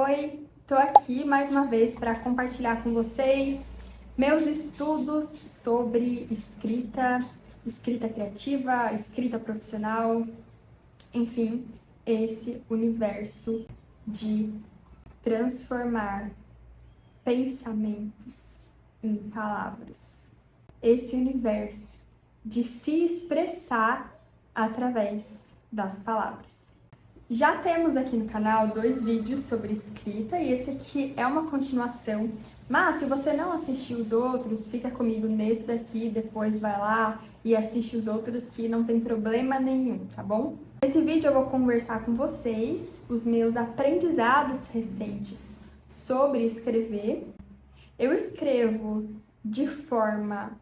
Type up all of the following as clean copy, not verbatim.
Oi, tô aqui mais uma vez para compartilhar com vocês meus estudos sobre escrita, escrita criativa, escrita profissional, enfim, esse universo de transformar pensamentos em palavras. Esse universo de se expressar através das palavras. Já temos aqui no canal 2 vídeos sobre escrita e esse aqui é uma continuação, mas se você não assistiu os outros, fica comigo nesse daqui, depois vai lá e assiste os outros que não tem problema nenhum, tá bom? Nesse vídeo eu vou conversar com vocês os meus aprendizados recentes sobre escrever. Eu escrevo de forma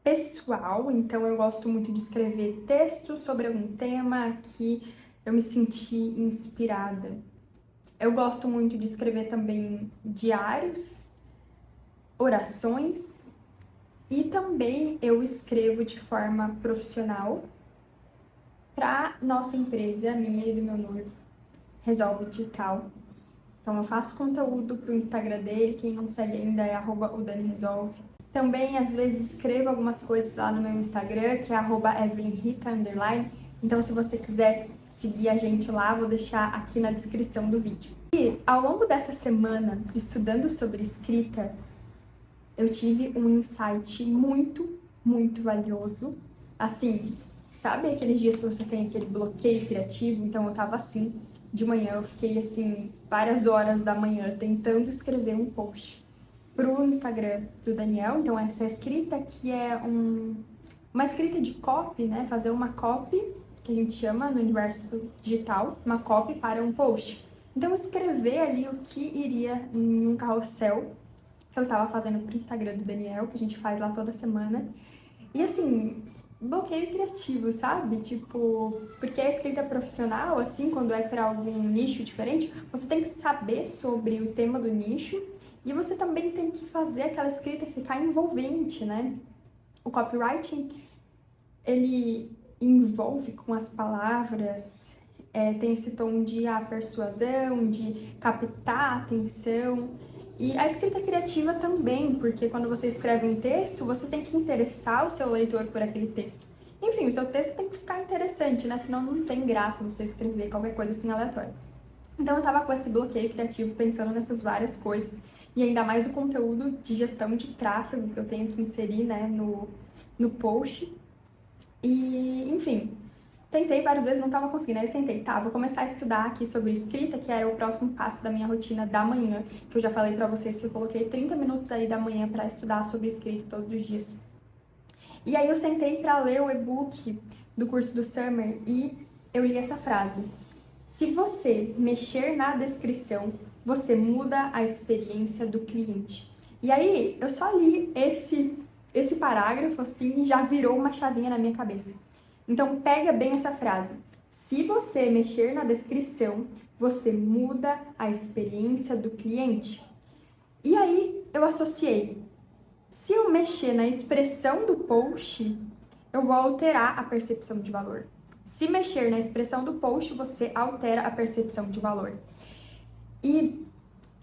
pessoal, então eu gosto muito de escrever textos sobre algum tema que eu me senti inspirada. Eu gosto muito de escrever também diários, orações e também eu escrevo de forma profissional para nossa empresa, minha e do meu noivo, Resolve Digital. Então eu faço conteúdo para o Instagram dele, quem não segue ainda é @odaniresolve. Também às vezes escrevo algumas coisas lá no meu Instagram, que é @evelynrita_. Então se você quiser seguir a gente lá, vou deixar aqui na descrição do vídeo. E ao longo dessa semana, estudando sobre escrita, eu tive um insight muito valioso. Assim, sabe aqueles dias que você tem aquele bloqueio criativo? Então eu tava assim, de manhã, eu fiquei assim, várias horas da manhã tentando escrever um post pro Instagram do Daniel. Então essa escrita aqui é uma escrita de copy, né? Fazer uma copy, que a gente chama no universo digital, uma copy para um post. Então, escrever ali o que iria em um carrossel que eu estava fazendo pro Instagram do Daniel, que a gente faz lá toda semana. E assim, bloqueio criativo, sabe? Tipo, porque a escrita profissional, assim, quando é para algum nicho diferente, você tem que saber sobre o tema do nicho e você também tem que fazer aquela escrita ficar envolvente, né? O copywriting, ele envolve com as palavras, tem esse tom de persuasão, de captar a atenção. E a escrita criativa também, porque quando você escreve um texto, você tem que interessar o seu leitor por aquele texto. Enfim, o seu texto tem que ficar interessante, né? Senão não tem graça você escrever qualquer coisa assim aleatória. Então eu tava com esse bloqueio criativo pensando nessas várias coisas. E ainda mais o conteúdo de gestão de tráfego que eu tenho que inserir, né, no post. E, enfim, tentei várias vezes, não estava conseguindo. Aí eu sentei, tá, vou começar a estudar aqui sobre escrita, que era o próximo passo da minha rotina da manhã, que eu já falei pra vocês que eu coloquei 30 minutos aí da manhã pra estudar sobre escrita todos os dias. E aí eu sentei pra ler o e-book do curso do Summer e eu li essa frase: se você mexer na descrição, você muda a experiência do cliente. E aí eu só li esse parágrafo assim e já virou uma chavinha na minha cabeça. Então pega bem essa frase. Se você mexer na descrição, você muda a experiência do cliente. E aí eu associei. Se eu mexer na expressão do post, eu vou alterar a percepção de valor. Se mexer na expressão do post, você altera a percepção de valor. E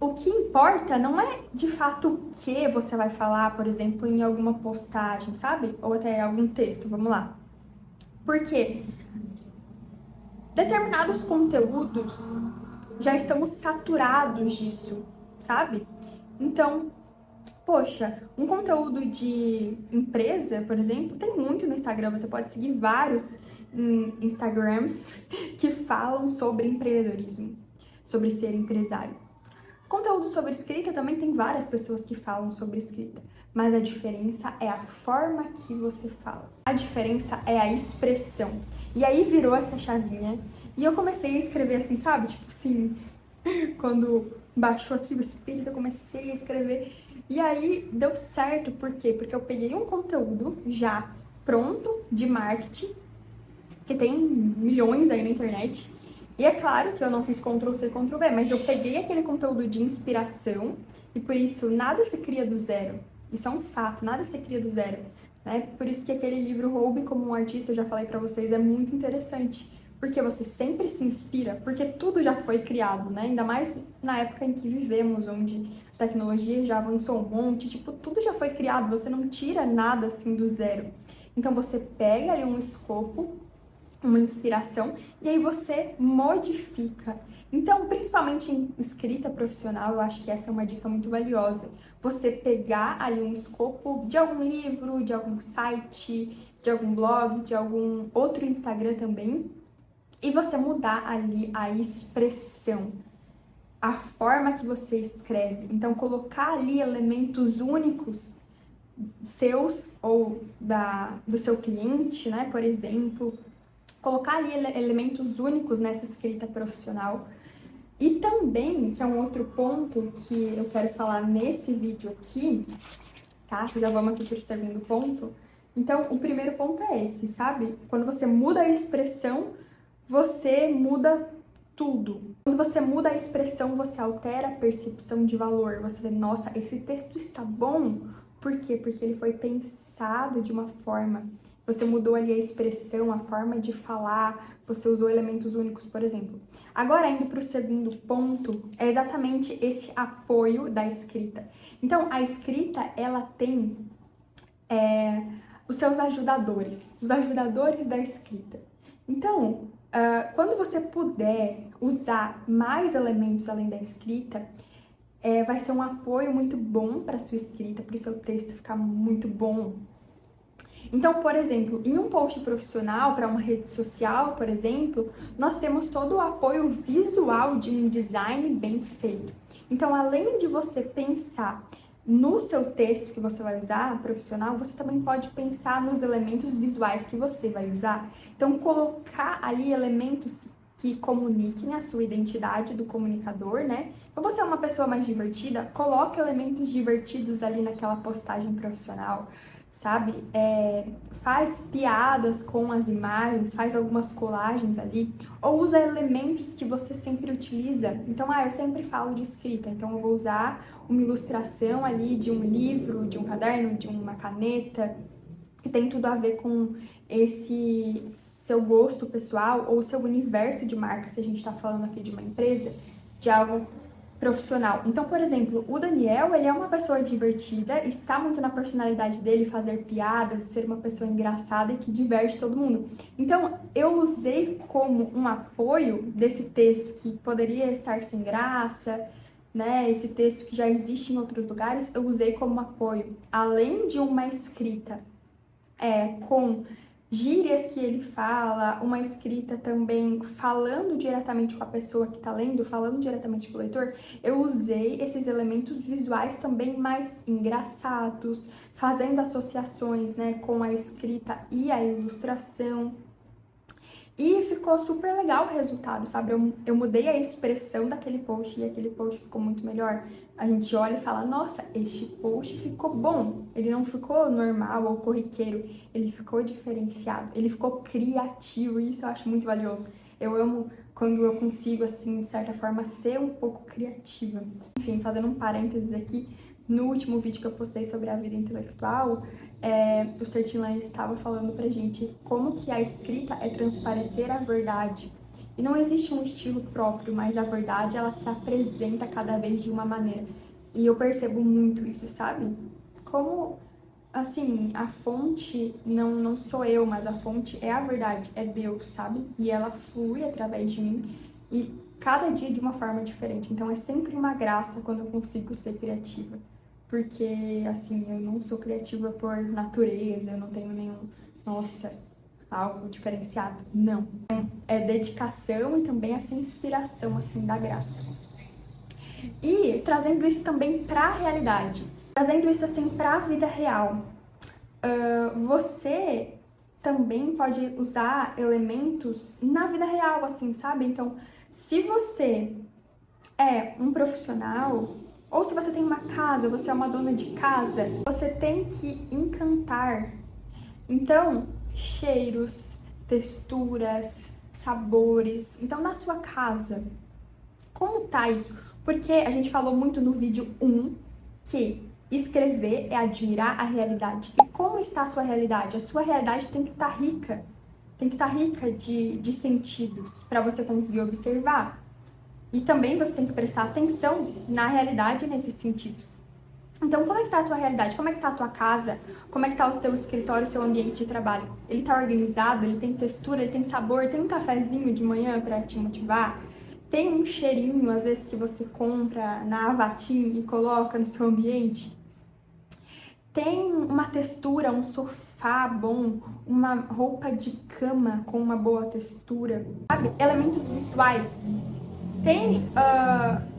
o que importa não é de fato o que você vai falar, por exemplo, em alguma postagem, sabe? Ou até algum texto, vamos lá. Porque determinados conteúdos já estamos saturados disso, sabe? Então, poxa, um conteúdo de empresa, por exemplo, tem muito no Instagram. Você pode seguir vários Instagrams que falam sobre empreendedorismo, sobre ser empresário. Conteúdo sobre escrita também tem várias pessoas que falam sobre escrita, mas a diferença é a forma que você fala. A diferença é a expressão. E aí virou essa chavinha e eu comecei a escrever assim, sabe? Tipo assim, quando baixou aqui o espírito, eu comecei a escrever. E aí deu certo, por quê? Porque eu peguei um conteúdo já pronto de marketing, que tem milhões aí na internet. E é claro que eu não fiz Ctrl+C, Ctrl+V, mas eu peguei aquele conteúdo de inspiração e por isso nada se cria do zero. Isso é um fato, nada se cria do zero, né? Por isso que aquele livro Roube como um Artista, eu já falei pra vocês, é muito interessante, Porque você sempre se inspira, porque tudo já foi criado, né? Ainda mais na época em que vivemos, onde a tecnologia já avançou um monte, tipo, tudo já foi criado, você não tira nada assim do zero. Então você pega ali um escopo, uma inspiração, e aí você modifica. Então, principalmente em escrita profissional, eu acho que essa é uma dica muito valiosa. Você pegar ali um escopo de algum livro, de algum site, de algum blog, de algum outro Instagram também, e você mudar ali a expressão, a forma que você escreve. Então, colocar ali elementos únicos seus ou do seu cliente, né, por exemplo, colocar ali elementos únicos nessa escrita profissional. E também, que é um outro ponto que eu quero falar nesse vídeo aqui, tá? Já vamos aqui para o segundo ponto. Então, o primeiro ponto é esse, sabe? Quando você muda a expressão, você muda tudo. Quando você muda a expressão, você altera a percepção de valor. Você vê, nossa, esse texto está bom. Por quê? Porque ele foi pensado de uma forma. Você mudou ali a expressão, a forma de falar, você usou elementos únicos, por exemplo. Agora, indo para o segundo ponto, é exatamente esse apoio da escrita. Então, a escrita, ela tem os seus ajudadores, os ajudadores da escrita. Então, quando você puder usar mais elementos além da escrita, vai ser um apoio muito bom para a sua escrita, para o seu texto ficar muito bom. Então, por exemplo, em um post profissional para uma rede social, por exemplo, nós temos todo o apoio visual de um design bem feito. Então, além de você pensar no seu texto que você vai usar, profissional, você também pode pensar nos elementos visuais que você vai usar. Então, colocar ali elementos que comuniquem a sua identidade do comunicador, né? Então, você é uma pessoa mais divertida, coloque elementos divertidos ali naquela postagem profissional, sabe? Faz piadas com as imagens, faz algumas colagens ali, ou usa elementos que você sempre utiliza. Então, eu sempre falo de escrita, então eu vou usar uma ilustração ali de um livro, de um caderno, de uma caneta, que tem tudo a ver com esse seu gosto pessoal ou seu universo de marca, se a gente está falando aqui de uma empresa, de algo profissional. Então, por exemplo, o Daniel, ele é uma pessoa divertida, está muito na personalidade dele fazer piadas, ser uma pessoa engraçada e que diverte todo mundo. Então, eu usei como um apoio desse texto que poderia estar sem graça, né? Esse texto que já existe em outros lugares, eu usei como apoio. Além de uma escrita com gírias que ele fala, uma escrita também falando diretamente com a pessoa que está lendo, falando diretamente com o leitor, eu usei esses elementos visuais também mais engraçados, fazendo associações, né, com a escrita e a ilustração. E ficou super legal o resultado, sabe? Eu mudei a expressão daquele post e aquele post ficou muito melhor. A gente olha e fala, nossa, este post ficou bom. Ele não ficou normal ou corriqueiro, ele ficou diferenciado, ele ficou criativo e isso eu acho muito valioso. Eu amo quando eu consigo, assim, de certa forma, ser um pouco criativa. Enfim, fazendo um parênteses aqui, no último vídeo que eu postei sobre a vida intelectual, o Sertilange estava falando pra gente como que a escrita é transparecer a verdade. E não existe um estilo próprio, mas a verdade, ela se apresenta cada vez de uma maneira. E eu percebo muito isso, sabe? Como, assim, a fonte não sou eu, mas a fonte é a verdade, é Deus, sabe? E ela flui através de mim e cada dia de uma forma diferente. Então é sempre uma graça quando eu consigo ser criativa. Porque, assim, eu não sou criativa por natureza, eu não tenho nenhum, nossa, algo diferenciado. Não. É dedicação e também essa inspiração, assim, da graça. E trazendo isso também para a realidade, trazendo isso, assim, para a vida real. Você também pode usar elementos na vida real, assim, sabe? Então, se você é um profissional, ou se você tem uma casa, você é uma dona de casa, você tem que encantar. Então, cheiros, texturas, sabores. Então, na sua casa, como tá isso? Porque a gente falou muito no vídeo 1 que escrever é admirar a realidade. E como está a sua realidade? A sua realidade tem que estar rica, tem que estar rica de sentidos para você conseguir observar. E também você tem que prestar atenção na realidade nesses sentidos. Então, como é que tá a tua realidade? Como é que tá a tua casa? Como é que tá o teu escritório, o seu ambiente de trabalho? Ele tá organizado? Ele tem textura? Ele tem sabor? Tem um cafezinho de manhã para te motivar? Tem um cheirinho, às vezes, que você compra na Avatim e coloca no seu ambiente? Tem uma textura, um sofá bom, uma roupa de cama com uma boa textura, sabe? Elementos visuais. Tem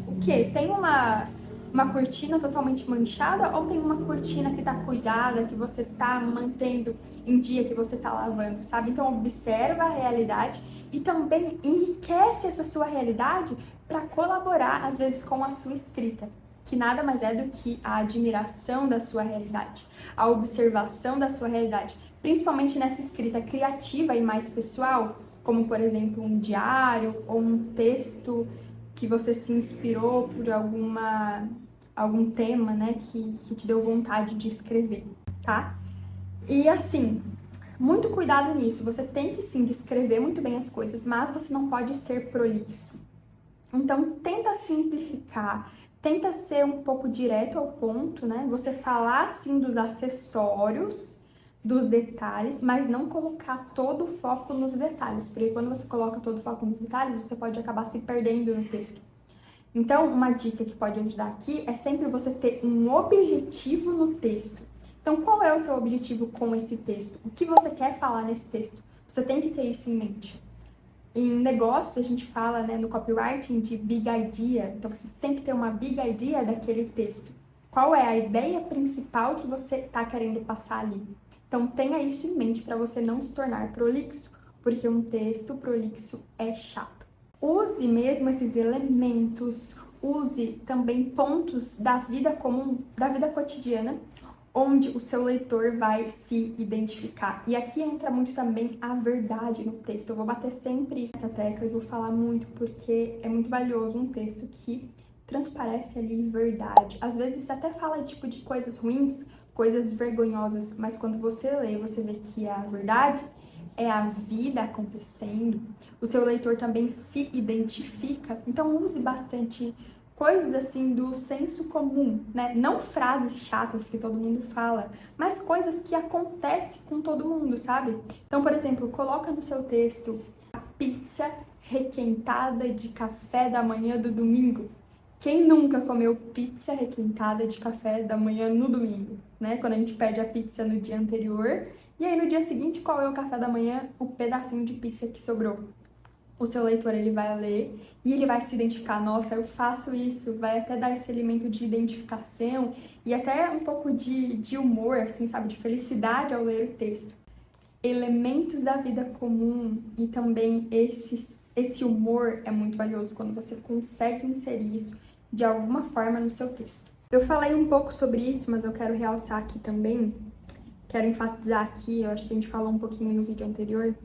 o quê? Tem uma cortina totalmente manchada ou tem uma cortina que tá cuidada, que você tá mantendo em dia, que você tá lavando, sabe? Então observa a realidade e também enriquece essa sua realidade para colaborar, às vezes, com a sua escrita, que nada mais é do que a admiração da sua realidade, a observação da sua realidade, principalmente nessa escrita criativa e mais pessoal, como, por exemplo, um diário ou um texto que você se inspirou por algum tema, né, que te deu vontade de escrever, tá? E assim, muito cuidado nisso. Você tem que sim descrever muito bem as coisas, mas você não pode ser prolixo. Então, tenta simplificar, tenta ser um pouco direto ao ponto, né? Você falar sim dos acessórios, dos detalhes, mas não colocar todo o foco nos detalhes, porque quando você coloca todo o foco nos detalhes, você pode acabar se perdendo no texto. Então, uma dica que pode ajudar aqui é sempre você ter um objetivo no texto. Então, qual é o seu objetivo com esse texto? O que você quer falar nesse texto? Você tem que ter isso em mente. Em negócios, a gente fala, né, no copywriting de big idea. Então, você tem que ter uma big idea daquele texto. Qual é a ideia principal que você está querendo passar ali? Então, tenha isso em mente para você não se tornar prolixo, porque um texto prolixo é chato. Use mesmo esses elementos, use também pontos da vida comum, da vida cotidiana, onde o seu leitor vai se identificar. E aqui entra muito também a verdade no texto. Eu vou bater sempre nessa tecla e vou falar muito porque é muito valioso um texto que transparece ali verdade. Às vezes até fala tipo de coisas ruins, coisas vergonhosas, mas quando você lê, você vê que é a verdade, é a vida acontecendo. O seu leitor também se identifica. Então use bastante coisas assim do senso comum, né? Não frases chatas que todo mundo fala, mas coisas que acontecem com todo mundo, sabe? Então, por exemplo, coloca no seu texto a pizza requentada de café da manhã do domingo. Quem nunca comeu pizza requentada de café da manhã no domingo, né? Quando a gente pede a pizza no dia anterior, e aí no dia seguinte, qual é o café da manhã? O pedacinho de pizza que sobrou. O seu leitor, ele vai ler e ele vai se identificar, nossa, eu faço isso, vai até dar esse elemento de identificação e até um pouco de humor, assim, sabe, de felicidade ao ler o texto. Elementos da vida comum e também esse humor é muito valioso quando você consegue inserir isso de alguma forma no seu texto. Eu falei um pouco sobre isso, mas eu quero realçar aqui também, quero enfatizar aqui, eu acho que a gente falou um pouquinho no vídeo anterior,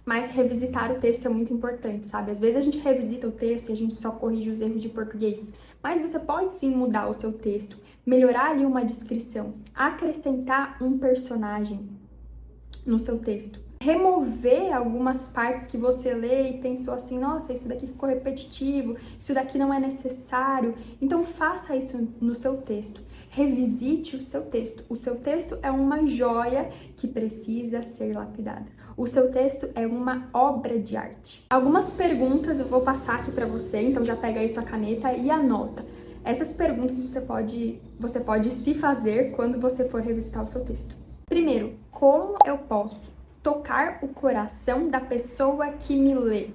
mas revisitar o texto é muito importante, sabe? Às vezes a gente revisita o texto e a gente só corrige os erros de português, mas você pode sim mudar o seu texto, melhorar ali uma descrição, acrescentar um personagem no seu texto, remover algumas partes que você lê e pensou assim, nossa, isso daqui ficou repetitivo, isso daqui não é necessário. Então faça isso no seu texto. Revisite o seu texto. O seu texto é uma joia que precisa ser lapidada. O seu texto é uma obra de arte. Algumas perguntas eu vou passar aqui para você, então já pega aí sua caneta e anota. Essas perguntas você pode se fazer quando você for revisitar o seu texto. Primeiro, como eu posso tocar o coração da pessoa que me lê?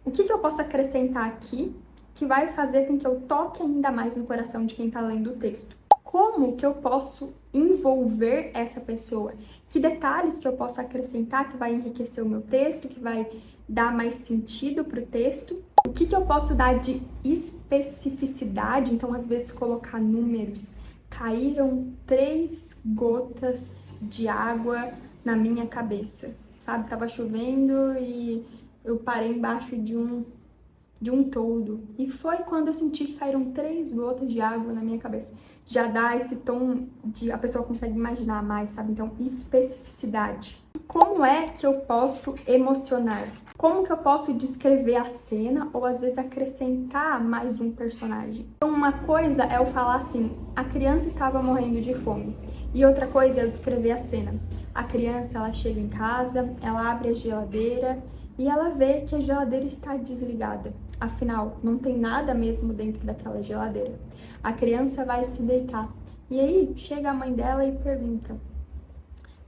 O que eu posso acrescentar aqui que vai fazer com que eu toque ainda mais no coração de quem está lendo o texto? Como que eu posso envolver essa pessoa? Que detalhes que eu posso acrescentar que vai enriquecer o meu texto, que vai dar mais sentido para o texto? O que eu posso dar de especificidade? Então, às vezes, colocar números. Caíram 3 gotas de água na minha cabeça, sabe? Tava chovendo e eu parei embaixo de de um toldo. E foi quando eu senti que caíram 3 gotas de água na minha cabeça. Já dá esse tom de a pessoa consegue imaginar mais, sabe? Então, especificidade. Como é que eu posso emocionar? Como que eu posso descrever a cena ou às vezes acrescentar mais um personagem? Então, uma coisa é eu falar assim, a criança estava morrendo de fome. E outra coisa é eu descrever a cena. A criança, ela chega em casa, ela abre a geladeira e ela vê que a geladeira está desligada. Afinal, não tem nada mesmo dentro daquela geladeira. A criança vai se deitar. E aí, chega a mãe dela e pergunta: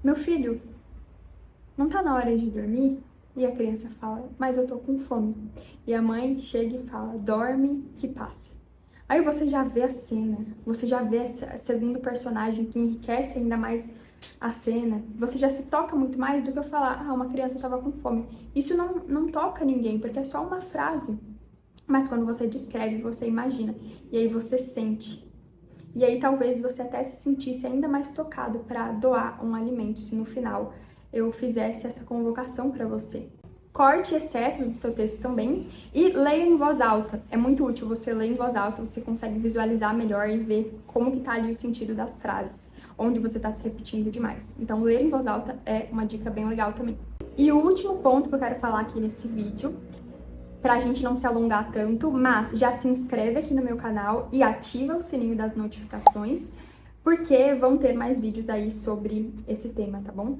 meu filho, não tá na hora de dormir? E a criança fala: mas eu tô com fome. E a mãe chega e fala: dorme que passa. Aí você já vê a cena, você já vê esse segundo personagem que enriquece ainda mais a cena. Você já se toca muito mais do que eu falar: ah, uma criança tava com fome. Isso não toca ninguém, porque é só uma frase. Mas quando você descreve, você imagina. E aí você sente. E aí talvez você até se sentisse ainda mais tocado para doar um alimento, se no final eu fizesse essa convocação para você. Corte excessos do seu texto também e leia em voz alta. É muito útil você ler em voz alta, você consegue visualizar melhor e ver como que tá ali o sentido das frases, onde você está se repetindo demais. Então, ler em voz alta é uma dica bem legal também. E o último ponto que eu quero falar aqui nesse vídeo, pra gente não se alongar tanto, mas já se inscreve aqui no meu canal e ativa o sininho das notificações, porque vão ter mais vídeos aí sobre esse tema, tá bom?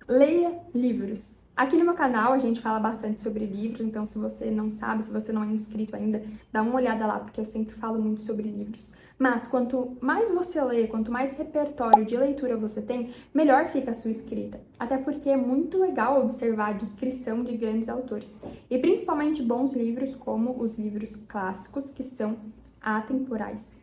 Leia livros. Aqui no meu canal a gente fala bastante sobre livros, então se você não sabe, se você não é inscrito ainda, dá uma olhada lá, porque eu sempre falo muito sobre livros. Mas quanto mais você lê, quanto mais repertório de leitura você tem, melhor fica a sua escrita. Até porque é muito legal observar a descrição de grandes autores. E principalmente bons livros, como os livros clássicos, que são atemporais.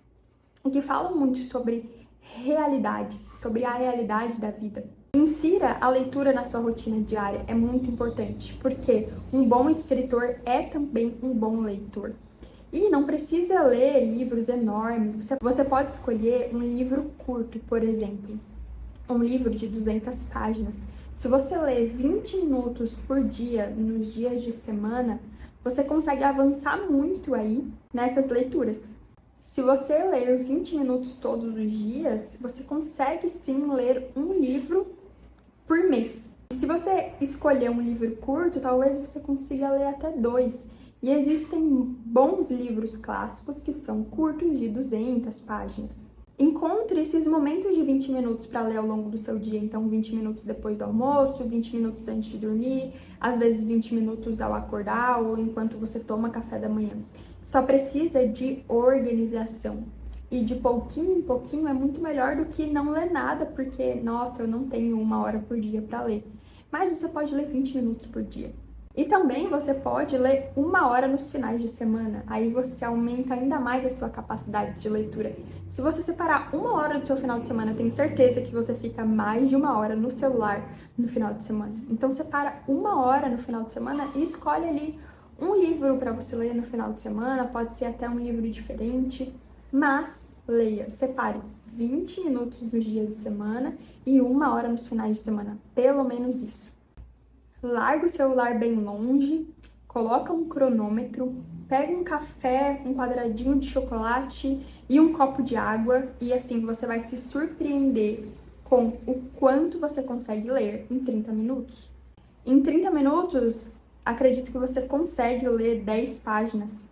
E que falam muito sobre realidades, sobre a realidade da vida. Insira a leitura na sua rotina diária, é muito importante, porque um bom escritor é também um bom leitor. E não precisa ler livros enormes, você pode escolher um livro curto, por exemplo, um livro de 200 páginas. Se você ler 20 minutos por dia, nos dias de semana, você consegue avançar muito aí nessas leituras. Se você ler 20 minutos todos os dias, você consegue sim ler um livro por mês. Se você escolher um livro curto, talvez você consiga ler até 2. E existem bons livros clássicos que são curtos, de 200 páginas. Encontre esses momentos de 20 minutos para ler ao longo do seu dia. Então, 20 minutos depois do almoço, 20 minutos antes de dormir, às vezes 20 minutos ao acordar ou enquanto você toma café da manhã. Só precisa de organização. E de pouquinho em pouquinho é muito melhor do que não ler nada, porque, nossa, eu não tenho 1 hora por dia para ler. Mas você pode ler 20 minutos por dia. E também você pode ler 1 hora nos finais de semana. Aí você aumenta ainda mais a sua capacidade de leitura. Se você separar 1 hora do seu final de semana, eu tenho certeza que você fica mais de 1 hora no celular no final de semana. Então separa 1 hora no final de semana e escolhe ali um livro para você ler no final de semana. Pode ser até um livro diferente. Mas leia, separe 20 minutos nos dias de semana e 1 hora nos finais de semana, pelo menos isso. Larga o celular bem longe, coloca um cronômetro, pega um café, um quadradinho de chocolate e um copo de água e assim você vai se surpreender com o quanto você consegue ler em 30 minutos. Em 30 minutos, acredito que você consegue ler 10 páginas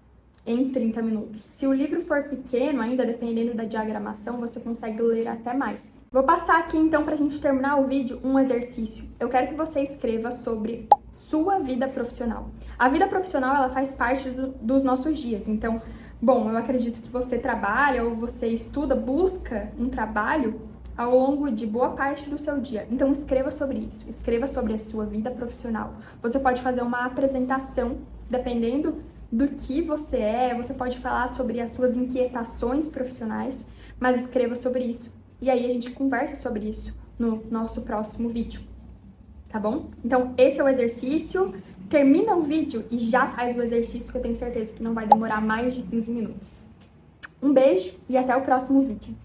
em 30 minutos. Se o livro for pequeno, ainda dependendo da diagramação, você consegue ler até mais. Vou passar aqui então pra gente terminar o vídeo um exercício. Eu quero que você escreva sobre sua vida profissional. A vida profissional, ela faz parte dos nossos dias. Então, bom, eu acredito que você trabalha ou você estuda, busca um trabalho ao longo de boa parte do seu dia. Então, escreva sobre isso. Escreva sobre a sua vida profissional. Você pode fazer uma apresentação, dependendo do que você pode falar sobre as suas inquietações profissionais, mas escreva sobre isso. E aí a gente conversa sobre isso no nosso próximo vídeo, tá bom? Então esse é o exercício, termina o vídeo e já faz o exercício que eu tenho certeza que não vai demorar mais de 15 minutos. Um beijo e até o próximo vídeo.